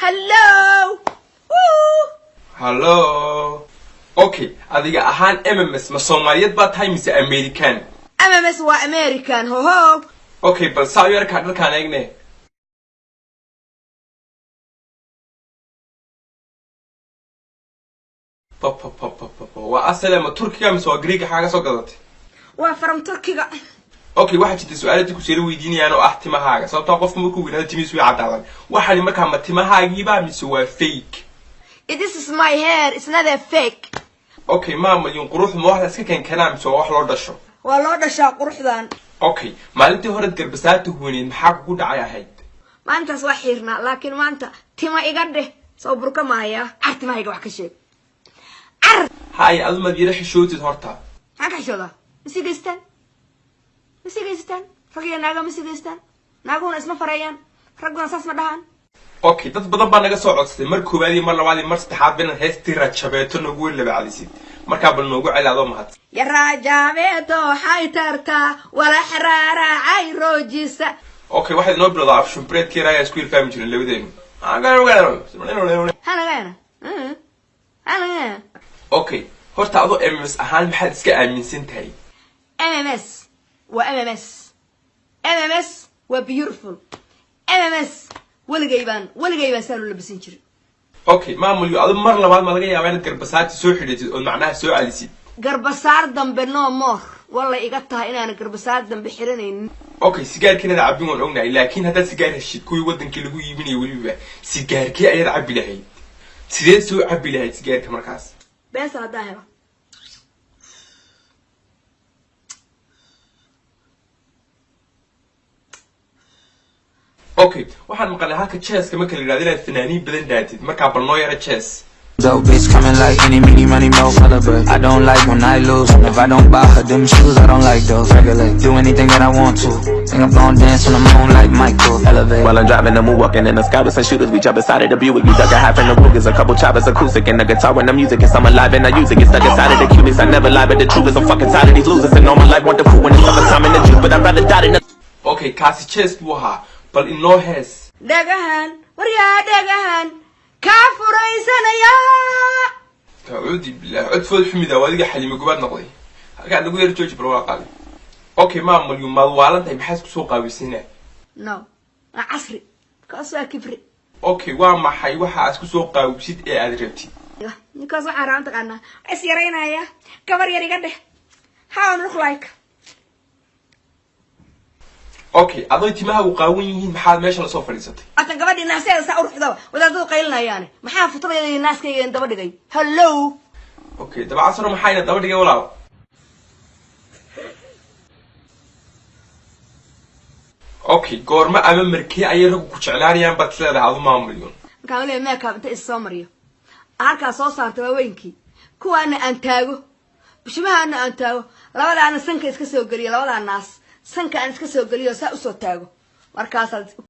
Hello. Hello. Okay, adiga ahaan MMS ma Soomaaliyeed ba tahay mise American? MMS waa American ho. Okay, bal saa yar ka dhalkaan eegne. Waa asalaama Turkiga mise waa Greek xaga soo gadatay? Waa from Turkiga. Okay, waxa jirta su'aalaad ku soo weydiinayaan oo ah timahaaga sababtoo qofku markuu weynaado timihiisu way cadaadan. Waxaan markaa ma timahaagiiba mise waa fake? This is my hair, it's not a fake. Okay, maama yun quruxda ma wax iska keenaa mise wax loo dhasho? Waa loo dhashaa quruxdan. Okay, maalintii hore garbasaarta huuneed maxaa ku dhacay ahayd? Maantaas waa xiirnaa laakiin maanta tima iga dheh soo burka maaya artimahayga wax ka sheeg. Hay adu ma diira xishootid horta. Maxaa ka xishooda? Masigeystaan ragiya naaga masigeystaan naaguna isma farayaan raguna saas ma dhahan. Okay, dad badan baa naga soo codsaday mar koobaad iyo mar labaad iyo mar saddexaad bina heestii rajabeeto nagu labacdisid markaa bal noogu celaado mahad ya rajabeeto waxay tartaa wala xaraara ay roojisa. Okay, waxaad noo bilowdaa option bread kiiraya isku ilfaami jirin labadeenu okay, horta adoo MMS ahaan maxaad iska aaminsan tahay? MMS waa beautiful. MMS waligay baan saalu labisan jiray. Okay, maamulyo adu mar labaad ma laga yaabaa inaad garbasaarta soo xidhatid oo macnaha soo celisid? Garbasaar dambe no more walla iga tahay inaan garbasaar dambe xiranaynin. Okay, sigaarkiina cabin waan ognahay laakiin hadda sigaar heshid kuwii wadankii lagu iibinayo waliba sigaarkii ayaad cabbi lahayd sidee soo cabbi lahayd sigaarka markaas? Beesa hadaa helo. Okay, waxaan maqalay halka chess kama kala yiraahdo fanaaniin badan daatid marka bal noo yara chess. Dope bitch coming like any mini money mo color but I don't like when I lose and if I don't buy her them shoes I don't like those regulate do anything that I want to think I'm gonna dance on the moon like Michael elevate while I'm driving and walking in the sky with some shooters we jump inside of the Buick we dug a half in the Ruger's a couple choppers acoustic and the guitar when the music is I'm alive and I use it get stuck inside of the cubics I never lie but the truth is I'm fucking tired of these losers and all my life want the crew when it's summertime in the juice but I'd rather die than Okay, kasi chess buu ahaa bal inoo hees dhagahan waryaa dhagahan ka furaysanaya taudi billah codfood xumida wadiga xalimo gobaad noqday halka lagu yar jooji bal waa qali. Okay, maamulyo maad waalantahay maxaad ku soo qaabisinaa? No asri kaas waa kibri. Okay, waa maxay waxa aad ku soo qaabsid ee aad rabtid? Ninkaas waxa raanta qana is yareynaya gabar yar iga dheh how look like. Okay, adoo timahaagu qaawan yihiin maxaad meesha la soo fadhiisatay? Atan gabadhii naasteeda saa u ruxdo wadaadadu qaylinayaan maxaa futurayay naaskayga daba dhigay? Hello. Okay, daba casro maxayna daba dhigay walaal? Okay, goorma ama markii ay rag ku jeclaanayaan bad leedahay adu maamulyo? Markaan leeyahay makeup inta is soo mariyo halka soo saartay waaweynki kuwaana aan taago bishimahaana aan taago labadaana sanka iska soo galiyo labadaana naas sanka aan iska soo galiyo saa u soo taago markaas